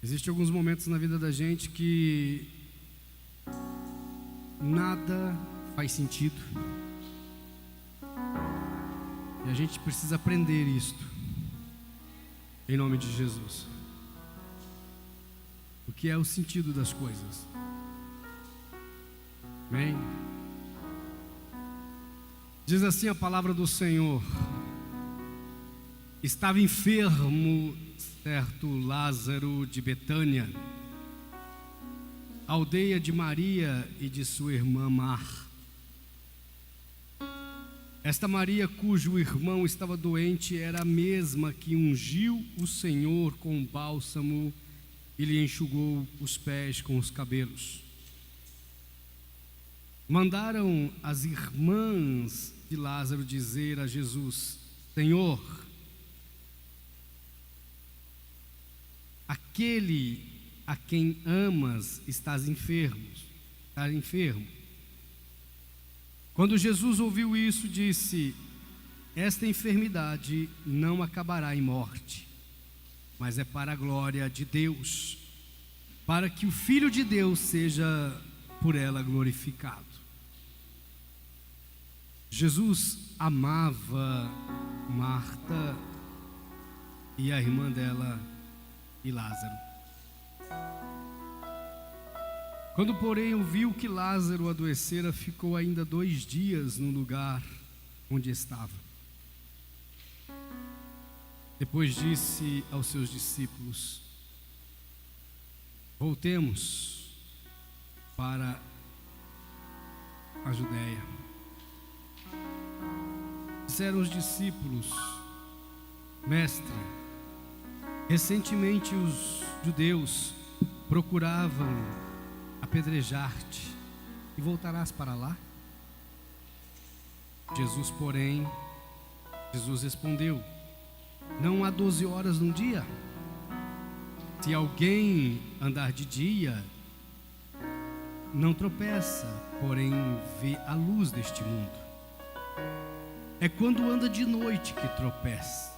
Existem alguns momentos na vida da gente que nada faz sentido. E a gente precisa aprender isto, em nome de Jesus. O que é o sentido das coisas? Amém? Diz assim a palavra do Senhor: estava enfermo certo Lázaro de Betânia, aldeia de Maria e de sua irmã Marta. Esta Maria, cujo irmão estava doente, era a mesma que ungiu o Senhor com bálsamo e lhe enxugou os pés com os cabelos. Mandaram as irmãs de Lázaro dizer a Jesus: Senhor, aquele a quem amas está enfermo. Quando Jesus ouviu isso, disse: esta enfermidade não acabará em morte, mas é para a glória de Deus, para que o Filho de Deus seja por ela glorificado. Jesus amava Marta e a irmã dela e Lázaro. Quando, porém, ouviu que Lázaro adoecera, ficou ainda 2 dias no lugar onde estava. Depois disse aos seus discípulos: voltemos para a Judéia. Disseram os discípulos: mestre, recentemente os judeus procuravam apedrejar-te, e voltarás para lá? Jesus respondeu: não há 12 horas num dia? Se alguém andar de dia, não tropeça, porém vê a luz deste mundo. É quando anda de noite que tropeça,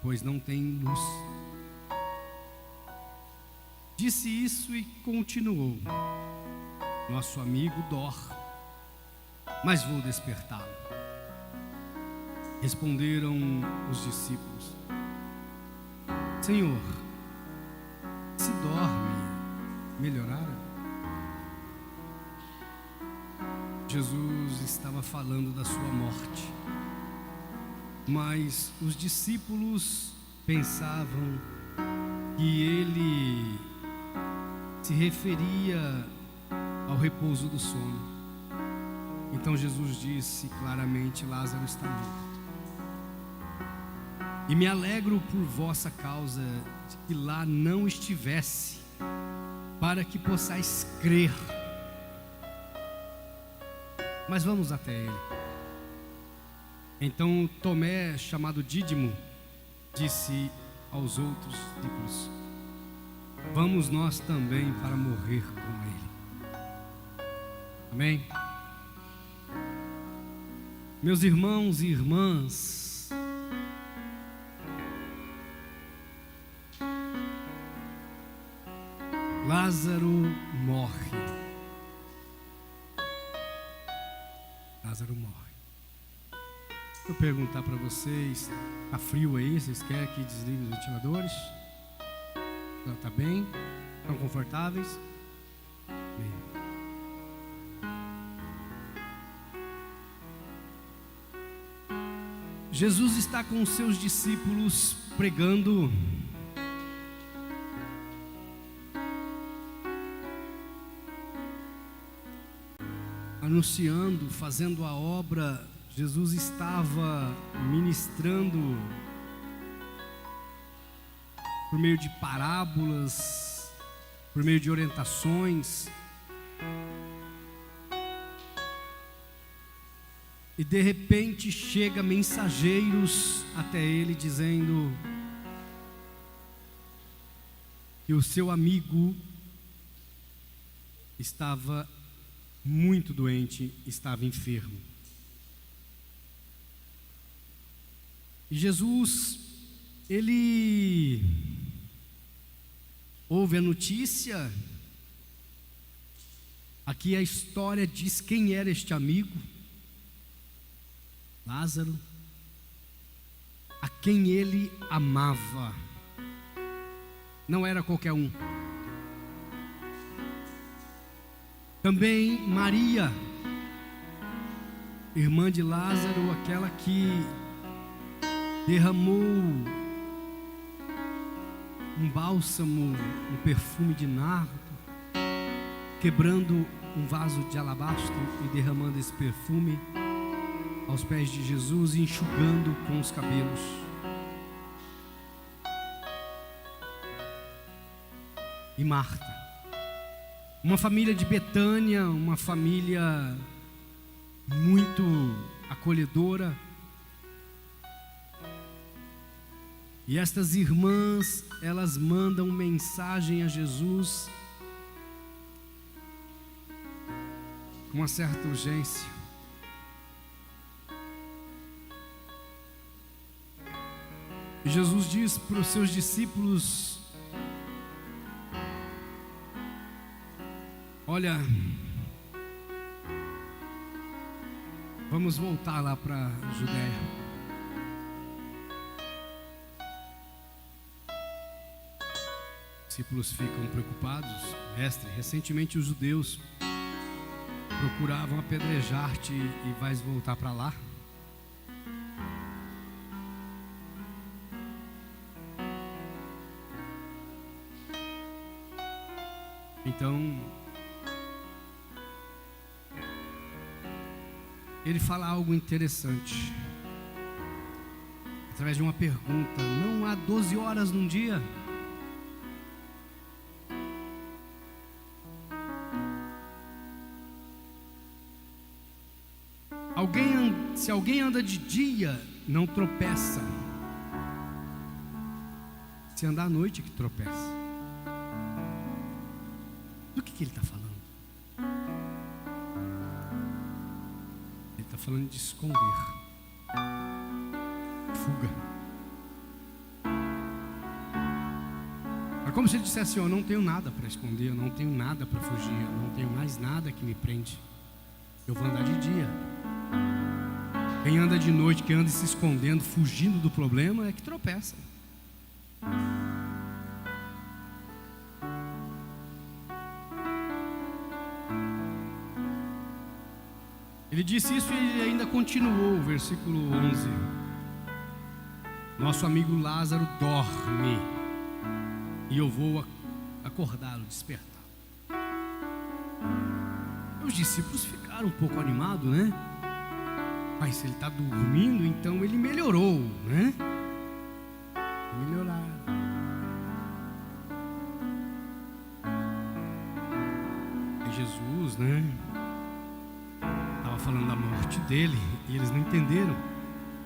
pois não tem luz. Disse isso e continuou: nosso amigo dorme, mas vou despertá-lo. Responderam os discípulos: Senhor, se dorme, melhorará? Jesus estava falando da sua morte, mas os discípulos pensavam que ele se referia ao repouso do sono. Então Jesus disse claramente: Lázaro está morto. E me alegro por vossa causa de que lá não estivesse, para que possais crer. Mas vamos até ele. Então Tomé, chamado Dídimo, disse aos outros discípulos: vamos nós também para morrer com ele. Amém? Meus irmãos e irmãs, Lázaro morre. Lázaro morre. Deixa eu perguntar para vocês: está frio aí? Vocês querem que desligue os ventiladores? Está bem? Estão confortáveis? Bem. Jesus está com os seus discípulos pregando. Anunciando, fazendo a obra. Jesus estava ministrando por meio de parábolas, por meio de orientações. E de repente chega mensageiros até ele dizendo que o seu amigo estava muito doente, estava enfermo. E Jesus, ele ouve a notícia. Aqui a história diz quem era este amigo, Lázaro, a quem ele amava. Não era qualquer um. Também Maria, irmã de Lázaro, aquela que derramou um bálsamo, um perfume de nardo, quebrando um vaso de alabastro e derramando esse perfume aos pés de Jesus e enxugando com os cabelos. E Marta, uma família de Betânia, uma família muito acolhedora. E estas irmãs, elas mandam mensagem a Jesus com uma certa urgência. E Jesus diz para os seus discípulos: olha, vamos voltar lá para a Judéia. Os discípulos ficam preocupados. Mestre, recentemente os judeus procuravam apedrejar-te e vais voltar para lá? Então, ele fala algo interessante, através de uma pergunta: não há 12 horas num dia? Se alguém anda de dia, não tropeça. Se andar à noite, que tropeça. Do que ele está falando? Ele está falando de esconder, fuga. É como se ele dissesse: eu não tenho nada para esconder, eu não tenho nada para fugir, eu não tenho mais nada que me prende. Eu vou andar de dia. Quem anda de noite, quem anda se escondendo, fugindo do problema, é que tropeça. Ele disse isso e ainda continuou, versículo 11: nosso amigo Lázaro dorme e eu vou acordá-lo, despertar. Os discípulos ficaram um pouco animados, né? Mas se ele está dormindo, então ele melhorou, né? Melhoraram. E Jesus, né? Estava falando da morte dele e eles não entenderam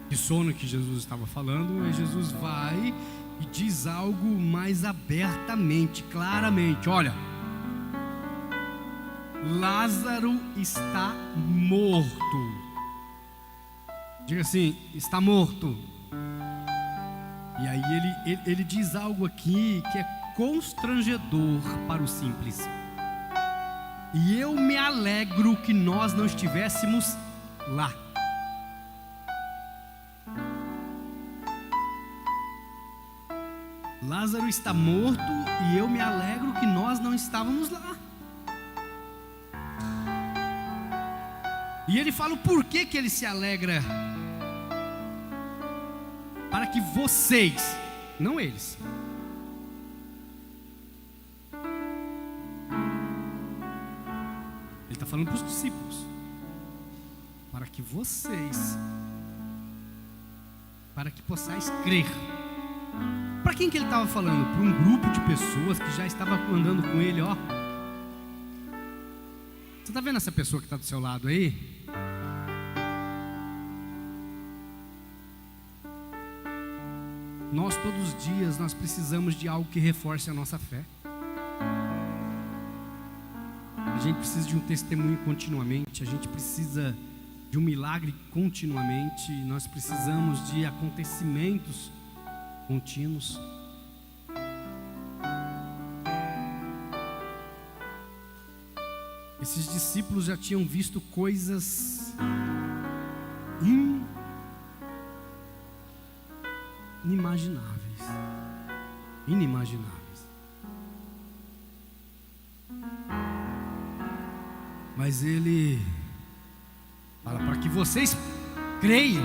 que sono que Jesus estava falando. E Jesus vai e diz algo mais abertamente, claramente: olha, Lázaro está morto. Diga assim: está morto. E aí ele diz algo aqui que é constrangedor para o simples. E eu me alegro que nós não estivéssemos lá. Lázaro está morto e eu me alegro que nós não estávamos lá. E ele fala o porquê que ele se alegra. Para que vocês, não eles, ele está falando para os discípulos, para que vocês, para que possais crer. Para quem que ele estava falando? Para um grupo de pessoas que já estava andando com ele, ó. Você está vendo essa pessoa que está do seu lado aí? Nós todos os dias nós precisamos de algo que reforce a nossa fé. A gente precisa de um testemunho continuamente, a gente precisa de um milagre continuamente, nós precisamos de acontecimentos contínuos. Esses discípulos já tinham visto coisas inimagináveis. Mas ele fala para que vocês creiam.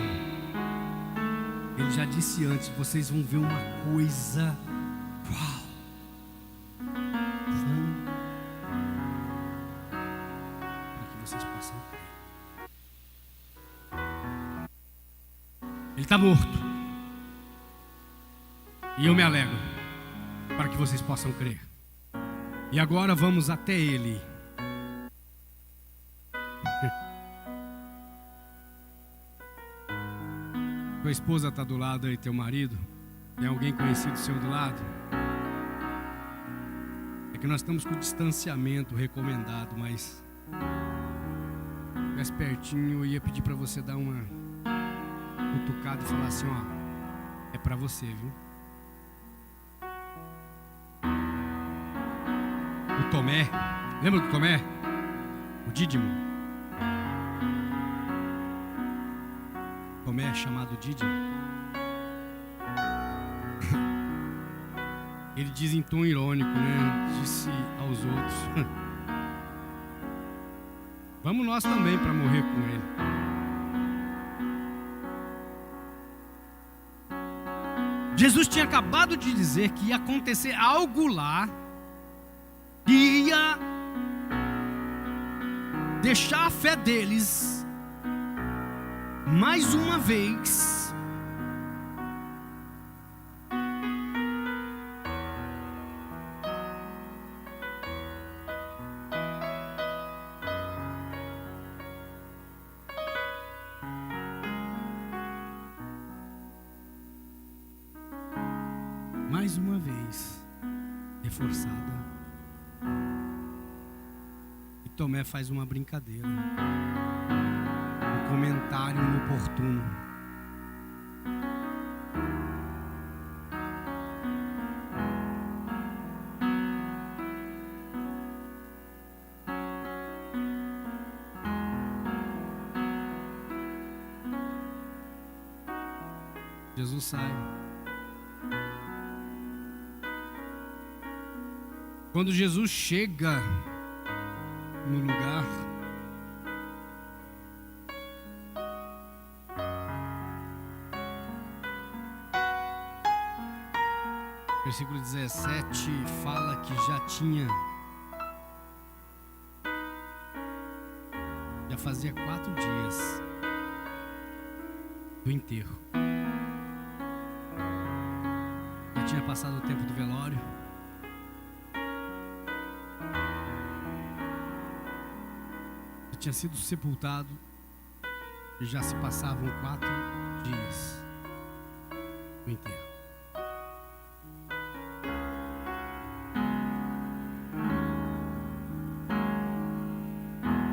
Ele já disse antes: vocês vão ver uma coisa. Uau! Para que vocês possam crer. Ele está morto. E eu me alegro para que vocês possam crer. E agora vamos até ele. Tua esposa está do lado aí, teu marido? Tem alguém conhecido seu do lado? É que nós estamos com distanciamento recomendado, mas mais pertinho eu ia pedir para você dar uma cutucada e falar assim, ó, é para você, viu? O Tomé, lembra do Tomé? O Dídimo. Tomé é chamado Dídimo. Ele diz em tom irônico, né? Disse aos outros: vamos nós também para morrer com ele. Jesus tinha acabado de dizer que ia acontecer algo lá que ia deixar a fé deles mais uma vez reforçada. E Tomé faz uma brincadeira, um comentário inoportuno. Jesus sai. Quando Jesus chega no lugar, versículo 17 fala que já fazia 4 dias do enterro. Já tinha passado o tempo do velório. Já tinha sido sepultado. E já se passavam 4 dias do enterro.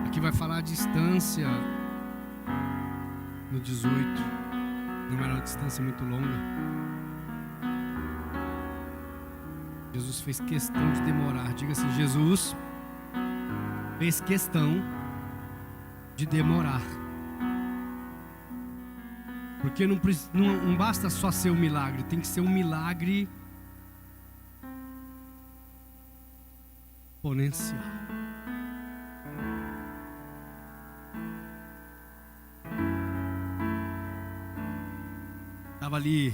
Aqui vai falar a distância no 18. Não era uma distância muito longa. Jesus fez questão de demorar. Diga assim: Jesus fez questão de demorar. Porque não basta só ser um milagre, tem que ser um milagre exponencial. Estava ali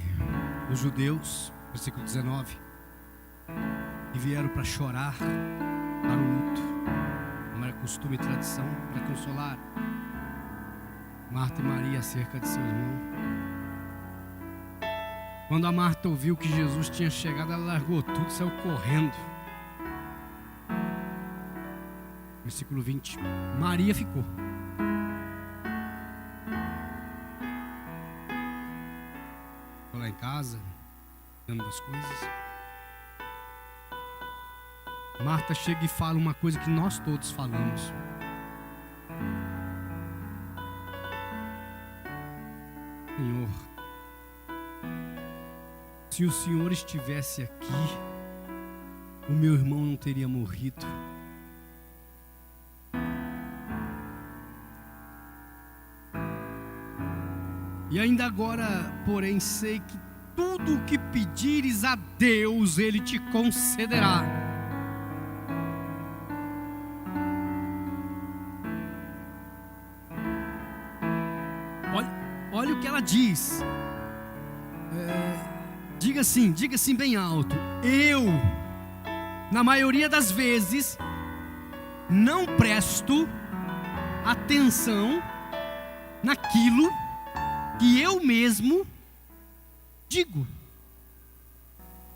os judeus, versículo 19, que vieram para chorar, para o luto, como era costume e tradição, para consolar Marta e Maria acerca de seu irmão. Quando a Marta ouviu que Jesus tinha chegado, ela largou tudo e saiu correndo. Versículo 20. Maria ficou. Ficou lá em casa, cuidando das coisas. Marta chega e fala uma coisa que nós todos falamos. Senhor, se o Senhor estivesse aqui, o meu irmão não teria morrido. E ainda agora, porém, sei que tudo o que pedires a Deus, Ele te concederá. Olha o que ela diz. Diga assim bem alto: eu, na maioria das vezes, não presto atenção naquilo que eu mesmo digo.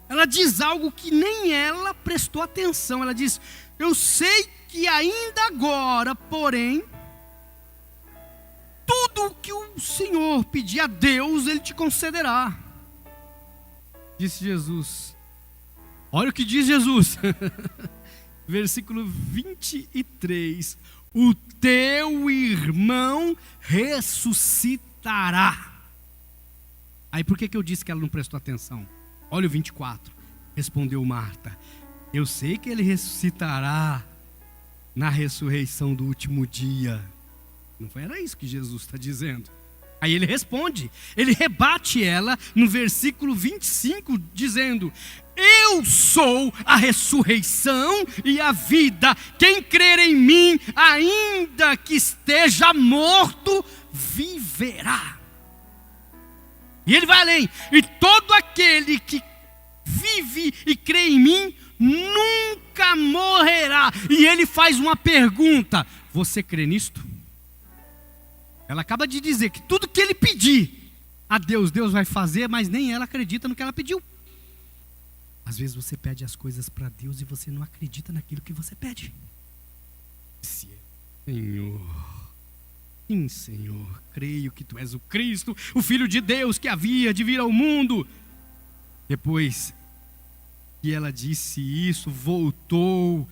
Ela diz algo que nem ela prestou atenção. Ela diz: eu sei que ainda agora, porém, tudo o que o Senhor pedir a Deus, Ele te concederá. Disse Jesus. Olha o que diz Jesus. Versículo 23. O teu irmão ressuscitará. Aí por que eu disse que ela não prestou atenção? Olha o 24. Respondeu Marta: eu sei que ele ressuscitará na ressurreição do último dia. Não era isso que Jesus está dizendo. Aí ele responde, ele rebate ela no versículo 25, dizendo: eu sou a ressurreição e a vida. Quem crer em mim, ainda que esteja morto, viverá. E ele vai além: e todo aquele que vive e crê em mim, nunca morrerá. E ele faz uma pergunta: você crê nisto? Ela acaba de dizer que tudo que ele pedir a Deus, Deus vai fazer, mas nem ela acredita no que ela pediu. Às vezes você pede as coisas para Deus e você não acredita naquilo que você pede. Senhor, sim, Senhor, creio que Tu és o Cristo, o Filho de Deus que havia de vir ao mundo. Depois que ela disse isso, voltou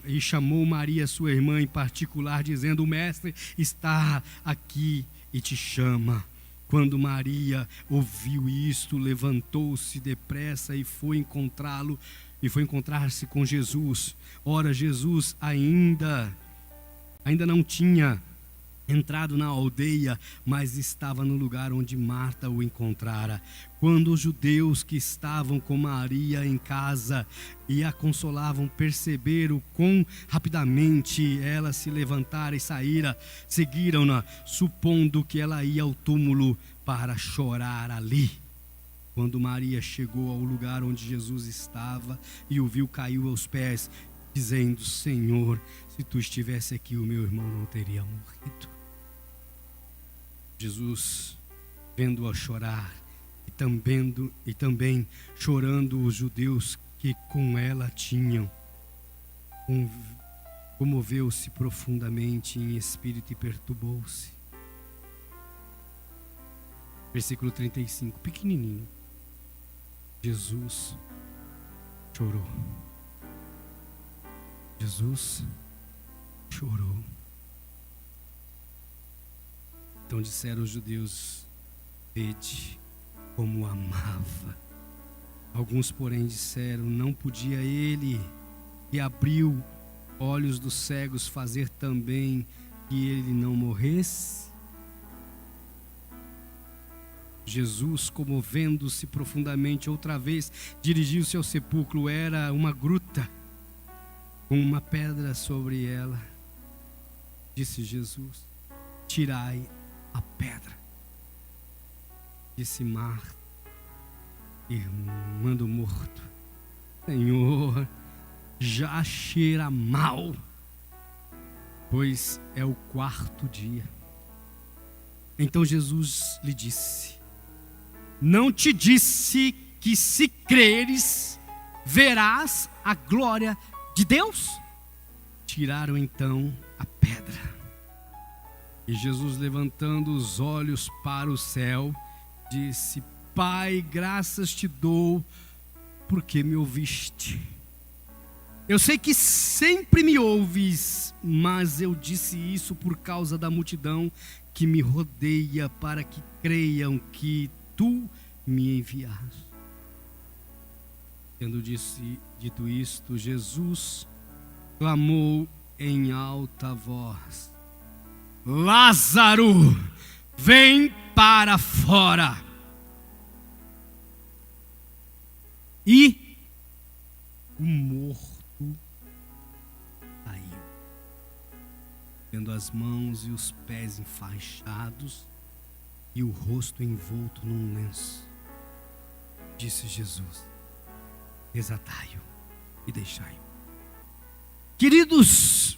e chamou Maria, sua irmã, em particular, dizendo: o mestre está aqui e te chama. Quando Maria ouviu isto, levantou-se depressa e foi encontrá-lo, e foi encontrar-se com Jesus. Ora, Jesus ainda não tinha entrado na aldeia, mas estava no lugar onde Marta o encontrara. Quando os judeus que estavam com Maria em casa e a consolavam perceberam quão rapidamente ela se levantara e saíra, seguiram-na, supondo que ela ia ao túmulo para chorar ali. Quando Maria chegou ao lugar onde Jesus estava e o viu, caiu aos pés, dizendo: Senhor, se Tu estivesse aqui, o meu irmão não teria morrido. Jesus, vendo-a chorar, e também chorando os judeus que com ela tinham, comoveu-se profundamente em espírito e perturbou-se. Versículo 35, pequenininho. Jesus chorou. Jesus chorou. Então disseram os judeus: vede como o amava. Alguns, porém, disseram: não podia ele, que abriu olhos dos cegos, fazer também que ele não morresse? Jesus, comovendo-se profundamente outra vez, dirigiu-se ao sepulcro. Era uma gruta com uma pedra sobre ela. Disse Jesus: tirai a pedra. Disse Marta, irmã do morto: Senhor, já cheira mal, pois é o 4º dia. Então Jesus lhe disse: não te disse que se creres, verás a glória de Deus? Tiraram então a pedra. E Jesus, levantando os olhos para o céu, disse: Pai, graças te dou, porque me ouviste. Eu sei que sempre me ouves, mas eu disse isso por causa da multidão que me rodeia, para que creiam que Tu me enviaste. Tendo dito isto, Jesus clamou em alta voz: Lázaro, vem para fora. E o morto caiu, tendo as mãos e os pés enfaixados e o rosto envolto num lenço. Disse Jesus: desatai-o e deixai-o. Queridos,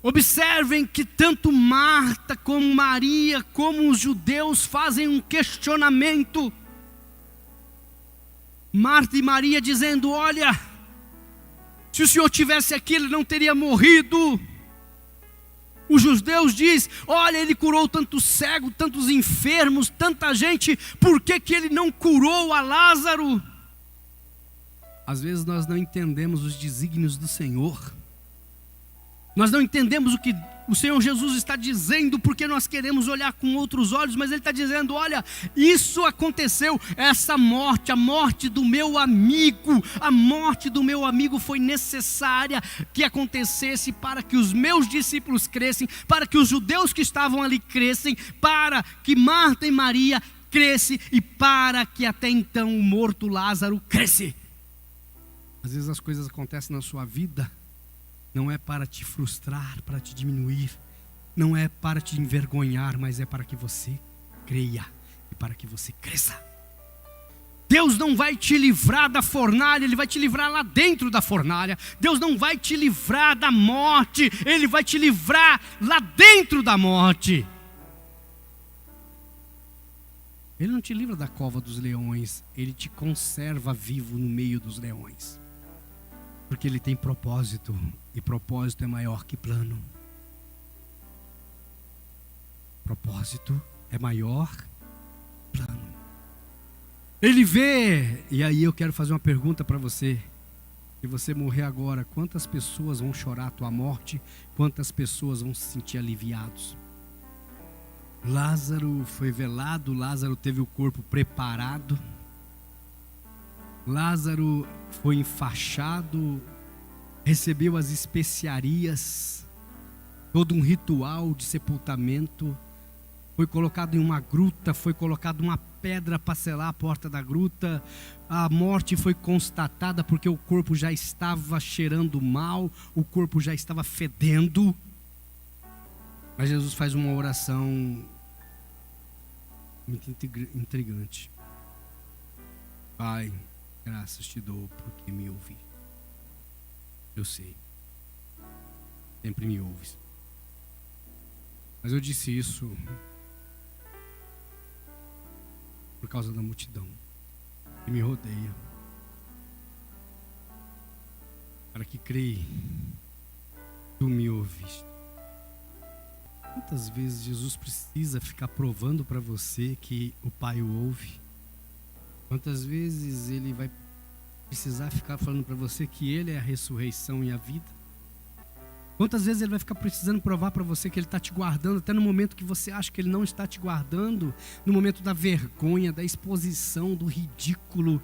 observem que tanto Marta como Maria, como os judeus fazem um questionamento. Marta e Maria dizendo: olha, se o Senhor tivesse aqui, ele não teria morrido. Os judeus dizem: olha, ele curou tantos cegos, tantos enfermos, tanta gente, por que ele não curou a Lázaro? Às vezes nós não entendemos os desígnios do Senhor. Nós não entendemos o que o Senhor Jesus está dizendo, porque nós queremos olhar com outros olhos, mas Ele está dizendo: olha, isso aconteceu, essa morte, a morte do meu amigo, a morte do meu amigo foi necessária que acontecesse para que os meus discípulos crescem, para que os judeus que estavam ali crescem, para que Marta e Maria crescem e para que até então o morto Lázaro cresce. Às vezes as coisas acontecem na sua vida, não é para te frustrar, para te diminuir, não é para te envergonhar, mas é para que você creia e para que você cresça. Deus não vai te livrar da fornalha, Ele vai te livrar lá dentro da fornalha. Deus não vai te livrar da morte, Ele vai te livrar lá dentro da morte. Ele não te livra da cova dos leões, Ele te conserva vivo no meio dos leões. Porque Ele tem propósito, e propósito é maior que plano. Propósito é maior que plano. Ele vê, e aí eu quero fazer uma pergunta para você. Se você morrer agora, quantas pessoas vão chorar a tua morte? Quantas pessoas vão se sentir aliviados? Lázaro foi velado, Lázaro teve o corpo preparado. Lázaro foi enfaixado, recebeu as especiarias, todo um ritual de sepultamento, foi colocado em uma gruta, foi colocado uma pedra para selar a porta da gruta. A morte foi constatada porque o corpo já estava cheirando mal, o corpo já estava fedendo. Mas Jesus faz uma oração muito intrigante. Pai, graças te dou porque me ouvi. Eu sei, sempre me ouves. Mas eu disse isso por causa da multidão que me rodeia, para que creia, tu me ouviste. Quantas vezes Jesus precisa ficar provando para você que o Pai o ouve? Quantas vezes Ele vai precisar ficar falando para você que Ele é a ressurreição e a vida? Quantas vezes Ele vai ficar precisando provar para você que Ele está te guardando, até no momento que você acha que Ele não está te guardando, no momento da vergonha, da exposição, do ridículo?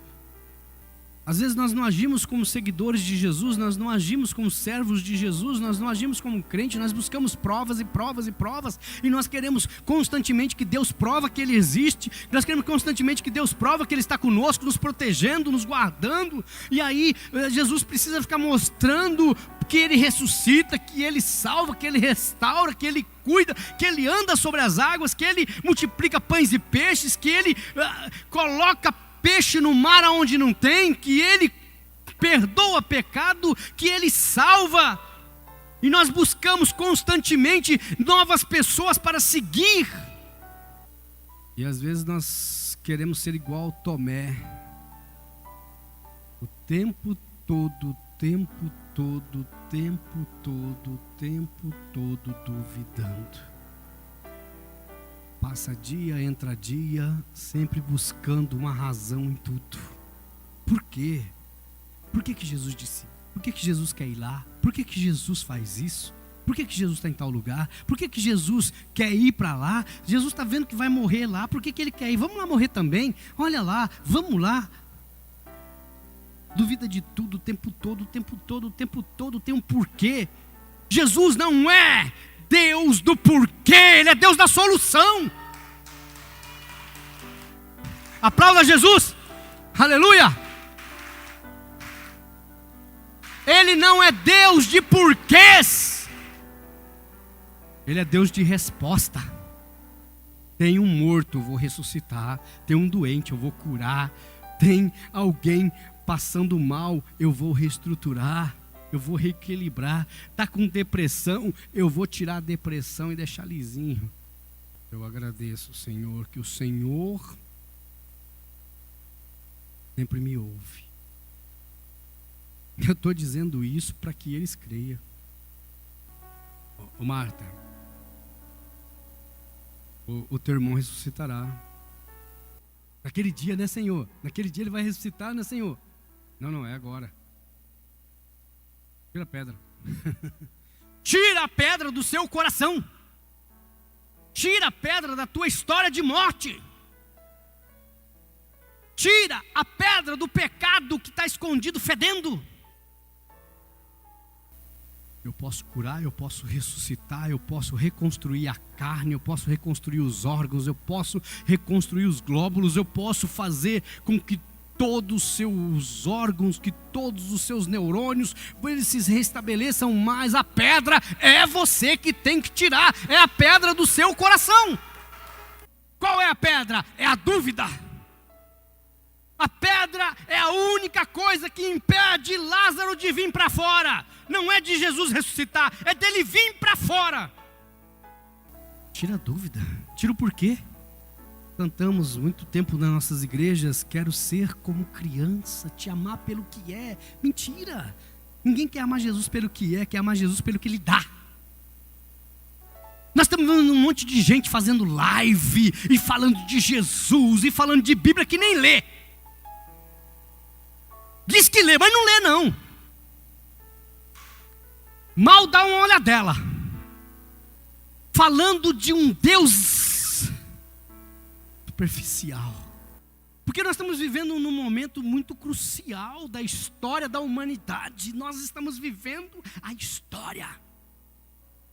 Às vezes nós não agimos como seguidores de Jesus, nós não agimos como servos de Jesus, nós não agimos como crente, nós buscamos provas e provas e provas, e nós queremos constantemente que Deus prova que Ele existe, nós queremos constantemente que Deus prova que Ele está conosco, nos protegendo, nos guardando, e aí Jesus precisa ficar mostrando que Ele ressuscita, que Ele salva, que Ele restaura, que Ele cuida, que Ele anda sobre as águas, que Ele multiplica pães e peixes, que Ele coloca peixe no mar onde não tem, que Ele perdoa pecado, que Ele salva. E nós buscamos constantemente novas pessoas para seguir. E às vezes nós queremos ser igual Tomé, o tempo todo duvidando. Passa dia, entra dia, sempre buscando uma razão em tudo. Por quê? Por que Jesus disse? Por que Jesus quer ir lá? Por que Jesus faz isso? Por que Jesus está em tal lugar? Por que Jesus quer ir para lá? Jesus está vendo que vai morrer lá, por que Ele quer ir? Vamos lá morrer também? Olha lá, vamos lá. Duvida de tudo o tempo todo, tem um porquê. Jesus não é Deus do porquê, Ele é Deus da solução. Aplauda Jesus, aleluia. Ele não é Deus de porquês, Ele é Deus de resposta. Tem um morto, eu vou ressuscitar. Tem um doente, eu vou curar. Tem alguém passando mal, eu vou reestruturar, eu vou reequilibrar. Está com depressão, eu vou tirar a depressão e deixar lisinho. Eu agradeço, Senhor, que o Senhor sempre me ouve. Eu estou dizendo isso para que eles creiam. Ô Marta, o teu irmão ressuscitará. Naquele dia, né, Senhor? Naquele dia ele vai ressuscitar, né, Senhor? Não, é agora. Tira a pedra. Tira a pedra do seu coração. Tira a pedra da tua história de morte. Tira a pedra do pecado que está escondido, fedendo. Eu posso curar, eu posso ressuscitar, eu posso reconstruir a carne, eu posso reconstruir os órgãos, eu posso reconstruir os glóbulos, eu posso fazer com que todos os seus órgãos, que todos os seus neurônios, eles se restabeleçam, mas a pedra é você que tem que tirar, é a pedra do seu coração. Qual é a pedra? É a dúvida. A pedra é a única coisa que impede Lázaro de vir para fora. Não é de Jesus ressuscitar, é dele vir para fora. Tira a dúvida, tira o porquê. Cantamos muito tempo nas nossas igrejas: quero ser como criança, te amar pelo que é. Mentira, ninguém quer amar Jesus pelo que é, quer amar Jesus pelo que Ele dá. Nós estamos vendo um monte de gente fazendo live, e falando de Jesus, e falando de Bíblia que nem lê. Diz que lê, mas não lê não. Mal dá uma olhadela. Falando de um Deus superficial. Porque nós estamos vivendo num momento muito crucial da história da humanidade. Nós estamos vivendo a história.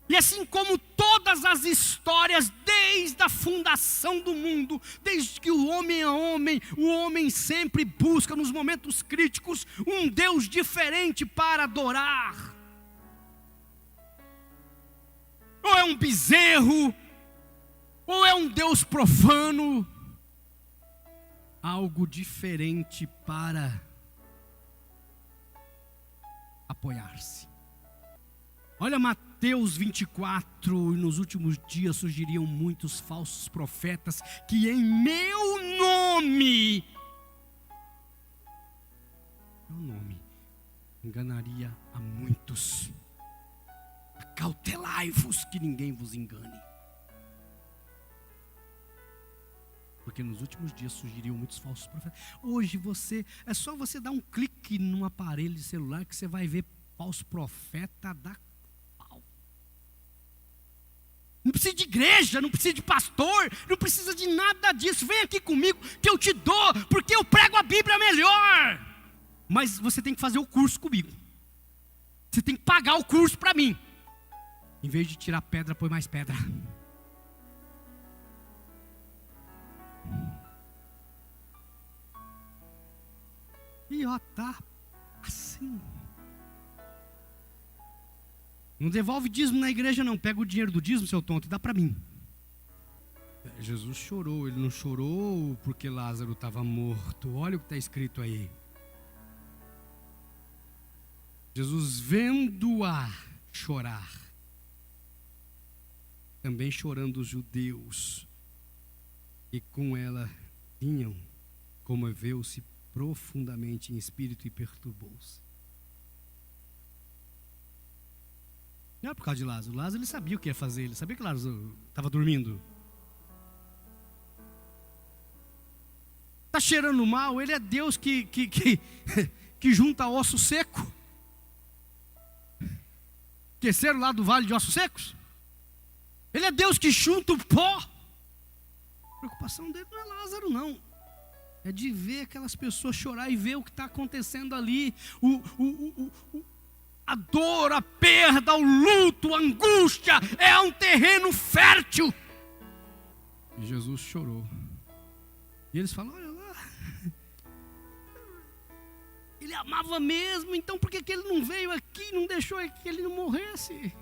E assim como todas as histórias, desde a fundação do mundo, desde que o homem é homem, o homem sempre busca nos momentos críticos um Deus diferente para adorar. Ou é um bezerro, ou é um Deus profano, algo diferente para apoiar-se. Olha Mateus 24, e nos últimos dias surgiriam muitos falsos profetas que em meu nome enganaria a muitos. Acautelai-vos que ninguém vos engane. Porque nos últimos dias surgiriam muitos falsos profetas. Hoje é só você dar um clique num aparelho de celular que você vai ver falso profeta da pau. Não precisa de igreja, não precisa de pastor, não precisa de nada disso. Vem aqui comigo que eu te dou, porque eu prego a Bíblia melhor. Mas você tem que fazer o curso comigo. Você tem que pagar o curso para mim. Em vez de tirar pedra, põe mais pedra. E ó, tá assim. Não devolve dízimo na igreja não. Pega o dinheiro do dízimo, seu tonto, e dá para mim. Jesus chorou. Ele não chorou porque Lázaro estava morto. Olha o que está escrito aí. Jesus vendo-a chorar, também chorando os judeus, e com ela vinham, comoveu-se profundamente em espírito e perturbou-se. Não era por causa de Lázaro. Lázaro ele sabia o que ia fazer. Ele sabia que Lázaro estava dormindo. Está cheirando mal. Ele é Deus que junta osso seco. Esqueceram lá do vale de ossos secos? Ele é Deus que junta o pó. A preocupação dele não é Lázaro não. É de ver aquelas pessoas chorar e ver o que está acontecendo ali. a dor, a perda, o luto, a angústia é um terreno fértil. E Jesus chorou. E eles falam: olha lá, ele amava mesmo, então por que ele não veio aqui, não deixou que ele não morresse?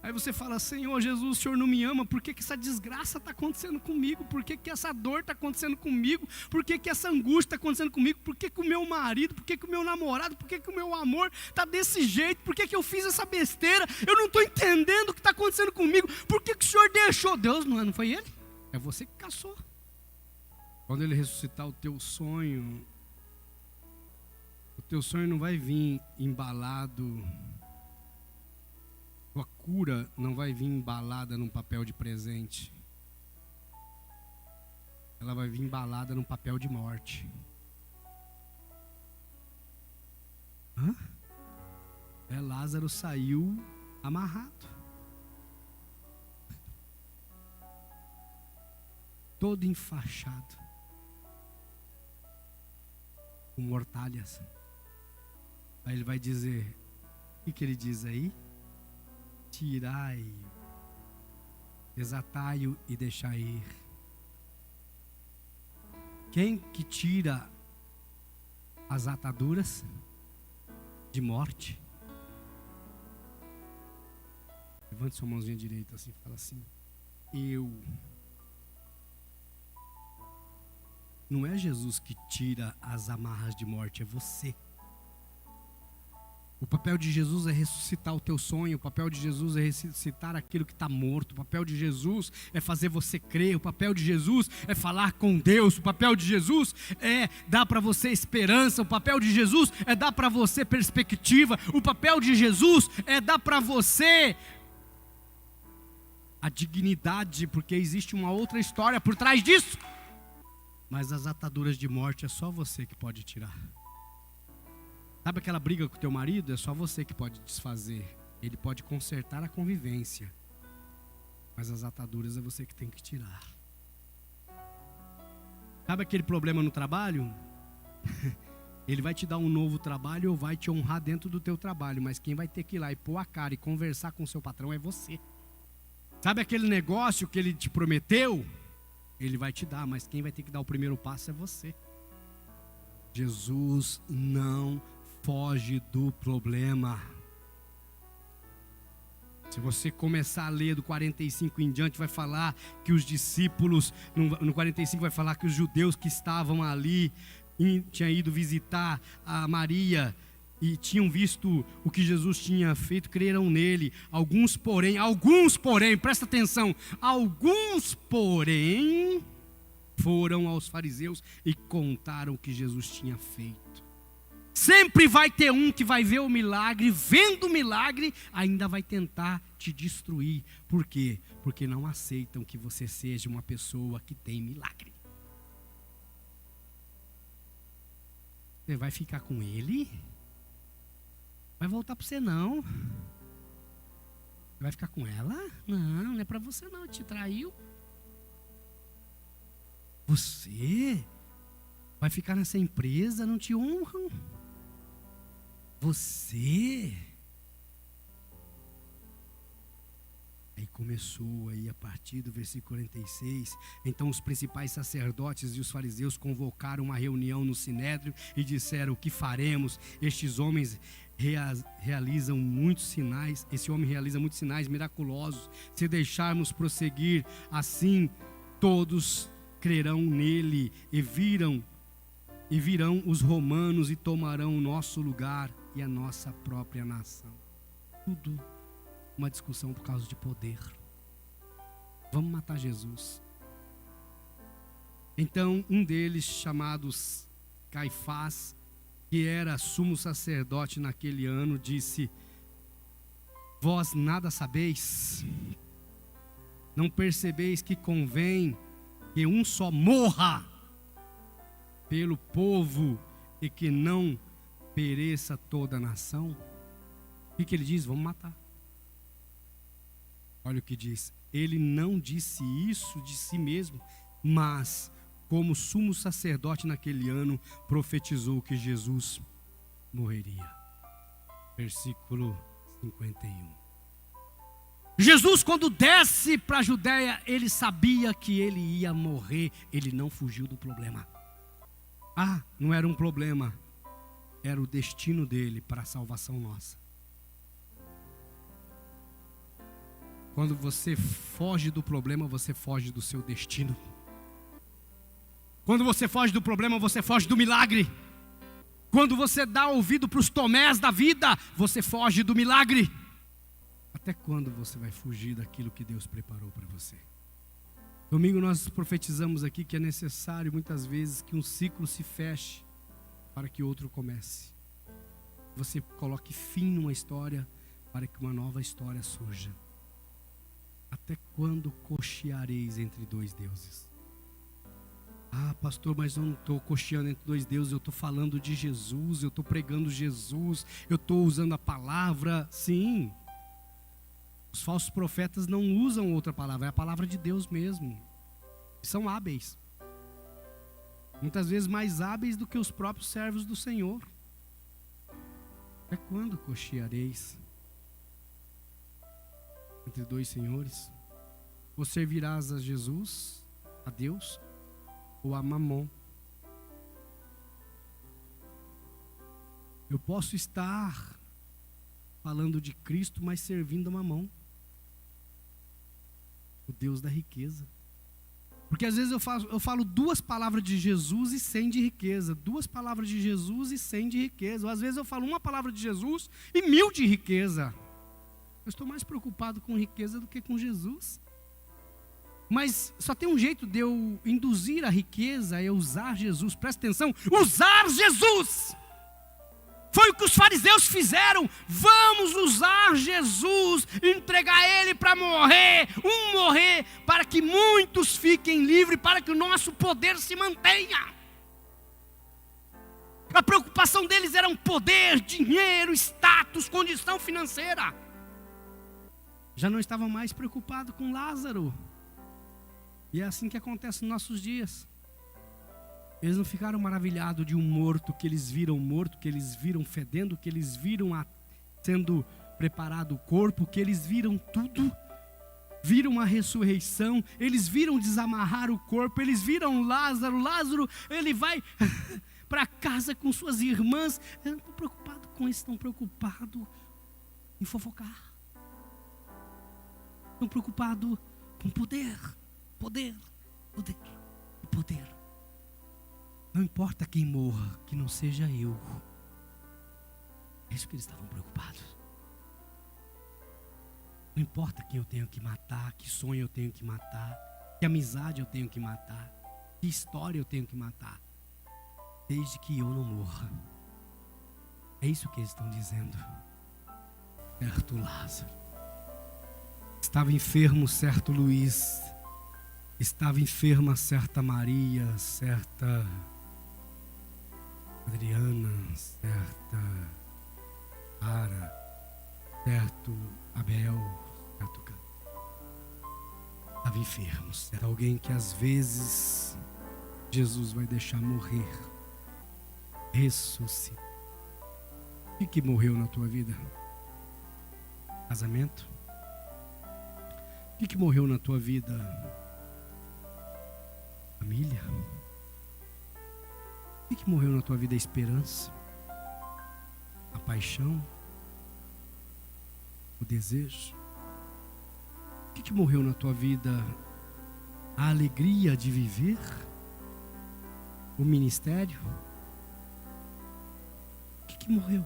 Aí você fala: Senhor Jesus, o Senhor não me ama, por que essa desgraça está acontecendo comigo? Por que essa dor está acontecendo comigo? Por que essa angústia está acontecendo comigo? Por que o meu marido, por que o meu namorado, por que o meu amor está desse jeito? Por que eu fiz essa besteira? Eu não estou entendendo o que está acontecendo comigo. Por que o Senhor deixou? Deus não foi Ele, é você que caçou. Quando Ele ressuscitar o teu sonho não vai vir embalado. A cura não vai vir embalada num papel de presente. Ela vai vir embalada num papel de morte. Lázaro saiu amarrado. Todo enfaixado. Com mortalhas. Aí ele vai dizer, o que ele diz aí? Tirai-o, desatai-o e deixai ir. Quem que tira as ataduras de morte? Levante sua mãozinha direita assim, fala assim: eu. Não é Jesus que tira as amarras de morte, é você. O papel de Jesus é ressuscitar o teu sonho. O papel de Jesus é ressuscitar aquilo que está morto. O papel de Jesus é fazer você crer. O papel de Jesus é falar com Deus. O papel de Jesus é dar para você esperança. O papel de Jesus é dar para você perspectiva. O papel de Jesus é dar para você a dignidade, porque existe uma outra história por trás disso. Mas as ataduras de morte é só você que pode tirar. Sabe aquela briga com o teu marido? É só você que pode desfazer. Ele pode consertar a convivência, mas as ataduras é você que tem que tirar. Sabe aquele problema no trabalho? Ele vai te dar um novo trabalho ou vai te honrar dentro do teu trabalho, mas quem vai ter que ir lá e pôr a cara e conversar com o seu patrão é você. Sabe aquele negócio que ele te prometeu? Ele vai te dar, mas quem vai ter que dar o primeiro passo é você. Jesus não foge do problema. Se você começar a ler do 45 em diante, vai falar que os discípulos, no 45 vai falar que os judeus que estavam ali, tinham ido visitar a Maria e tinham visto o que Jesus tinha feito, creram nele. Alguns porém, presta atenção, alguns porém foram aos fariseus e contaram o que Jesus tinha feito. Sempre vai ter um que vai ver o milagre, vendo o milagre, ainda vai tentar te destruir. Por quê? Porque não aceitam que você seja uma pessoa que tem milagre. Você vai ficar com ele? Vai voltar para você não. Vai ficar com ela? Não é para você não, te traiu. Você vai ficar nessa empresa, não te honram. Você. Aí começou aí a partir do versículo 46. Então os principais sacerdotes e os fariseus convocaram uma reunião no Sinédrio e disseram: o que faremos? Estes homens realizam muitos sinais. Esse homem realiza muitos sinais miraculosos. Se deixarmos prosseguir assim, todos crerão nele e virão os romanos e tomarão o nosso lugar e a nossa própria nação. Tudo uma discussão por causa de poder. Vamos matar Jesus. Então um deles, chamado Caifás, que era sumo sacerdote naquele ano, disse: vós nada sabeis? Não percebeis que convém que um só morra pelo povo e que não pereça toda a nação? O que ele diz? Vamos matar. Olha o que diz. Ele não disse isso de si mesmo, mas como sumo sacerdote naquele ano, profetizou que Jesus morreria. Versículo 51. Jesus, quando desce para a Judéia, ele sabia que ele ia morrer. Ele não fugiu do problema. Não era um problema. Era o destino dele para a salvação nossa. Quando você foge do problema, você foge do seu destino. Quando você foge do problema, você foge do milagre. Quando você dá ouvido para os Tomés da vida, você foge do milagre. Até quando você vai fugir daquilo que Deus preparou para você? Domingo nós profetizamos aqui que é necessário muitas vezes que um ciclo se feche para que outro comece. Você coloque fim numa história para que uma nova história surja. Até quando cocheareis entre dois deuses? Pastor, mas eu não estou cocheando entre dois deuses, eu estou falando de Jesus, eu estou pregando Jesus, eu estou usando a palavra. Sim, os falsos profetas não usam outra palavra, é a palavra de Deus mesmo. São hábeis, muitas vezes mais hábeis do que os próprios servos do Senhor. Até quando cocheareis entre dois senhores? Ou servirás a Jesus, a Deus, ou a Mamon? Eu posso estar falando de Cristo, mas servindo a Mamon, o Deus da riqueza. Porque às vezes eu falo duas palavras de Jesus e 100 de riqueza, duas palavras de Jesus e 100 de riqueza, ou às vezes eu falo uma palavra de Jesus e 1000 de riqueza. Eu estou mais preocupado com riqueza do que com Jesus. Mas só tem um jeito de eu induzir a riqueza, é usar Jesus. Presta atenção, usar Jesus. Foi o que os fariseus fizeram. Vamos usar Jesus, entregar Ele para morrer, morrer, para que muitos fiquem livres, para que o nosso poder se mantenha. A preocupação deles era poder, dinheiro, status, condição financeira. Já não estavam mais preocupados com Lázaro. E é assim que acontece nos nossos dias. Eles não ficaram maravilhados de um morto, que eles viram fedendo, que eles viram sendo preparado o corpo, que eles viram tudo. Viram a ressurreição, eles viram desamarrar o corpo, eles viram Lázaro, ele vai para casa com suas irmãs. Eu não estou preocupado com isso, estão preocupados em fofocar. Estão preocupados com poder. Não importa quem morra, que não seja eu. É isso que eles estavam preocupados. Não importa quem eu tenho que matar, que sonho eu tenho que matar, que amizade eu tenho que matar, que história eu tenho que matar, desde que eu não morra. É isso que eles estão dizendo. Certo Lázaro. Estava enfermo certo Luiz. Estava enferma certa Maria, certa Adriana, certa Ara, certo Abel, certo Cã. Estava enfermo, certo alguém que às vezes Jesus vai deixar morrer, ressuscitar. O que morreu na tua vida? Casamento? O que morreu na tua vida? Família? O que morreu na tua vida? A esperança? A paixão? O desejo? O que morreu na tua vida? A alegria de viver? O ministério? O que morreu?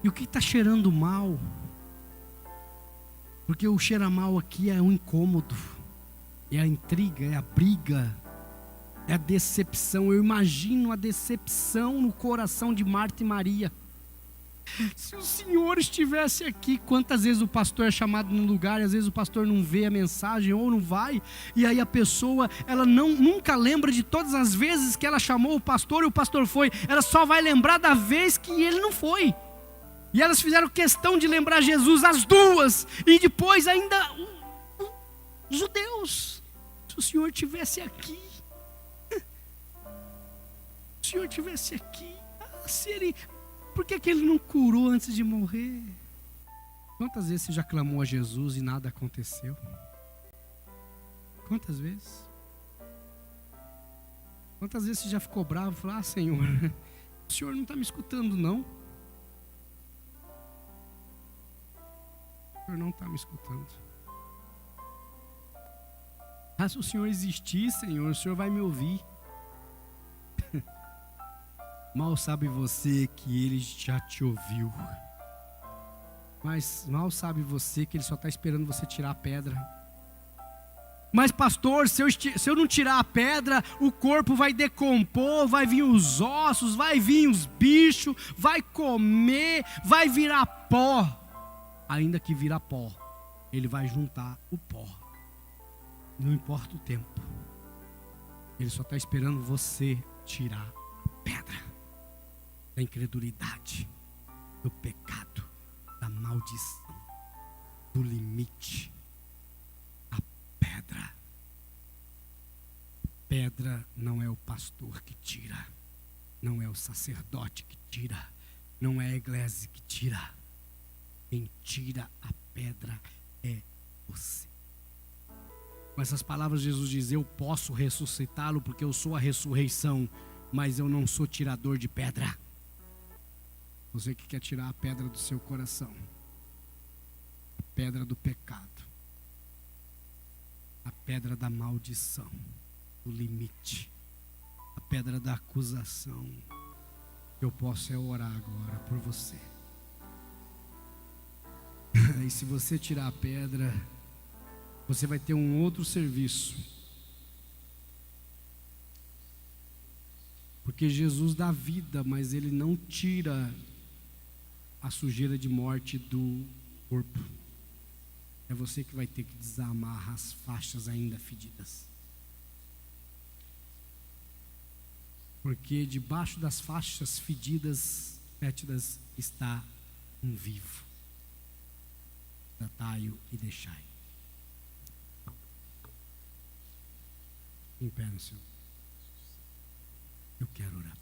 E o que está cheirando mal? Porque o cheira mal aqui é um incômodo, é a intriga, é a briga, é a decepção. Eu imagino a decepção no coração de Marta e Maria. Se o Senhor estivesse aqui, quantas vezes o pastor é chamado num lugar e às vezes o pastor não vê a mensagem ou não vai, e aí a pessoa, ela nunca lembra de todas as vezes que ela chamou o pastor e o pastor foi, ela só vai lembrar da vez que ele não foi. E elas fizeram questão de lembrar Jesus, as duas. E depois ainda os judeus. Se o Senhor estivesse aqui. o Senhor estivesse aqui, se Ele, por que Ele não curou antes de morrer? Quantas vezes você já clamou a Jesus e nada aconteceu? Quantas vezes? Quantas vezes você já ficou bravo e falou: Senhor, o Senhor não está me escutando não? O Senhor não está me escutando. Se o Senhor existir, Senhor, o Senhor vai me ouvir. Mal sabe você que Ele já te ouviu. Mas mal sabe você que Ele só está esperando você tirar a pedra. Mas pastor, se eu não tirar a pedra, o corpo vai decompor, vai vir os ossos, vai vir os bichos, vai comer, vai virar pó. Ainda que virar pó, Ele vai juntar o pó. Não importa o tempo. Ele só está esperando você tirar a pedra da incredulidade, do pecado, da maldição, do limite. A pedra não é o pastor que tira, não é o sacerdote que tira, não é a igreja que tira. Quem tira a pedra é você. Com essas palavras Jesus diz: eu posso ressuscitá-lo porque eu sou a ressurreição, mas eu não sou tirador de pedra. Você que quer tirar a pedra do seu coração, a pedra do pecado, a pedra da maldição, do limite, a pedra da acusação, eu posso orar agora por você. E se você tirar a pedra, você vai ter um outro serviço. Porque Jesus dá vida, mas Ele não tira a sujeira de morte do corpo. É você que vai ter que desamarrar as faixas ainda fedidas. Porque debaixo das faixas fedidas, fétidas, está um vivo. Tratai-o e deixai. Em pé no Senhor. Eu quero orar.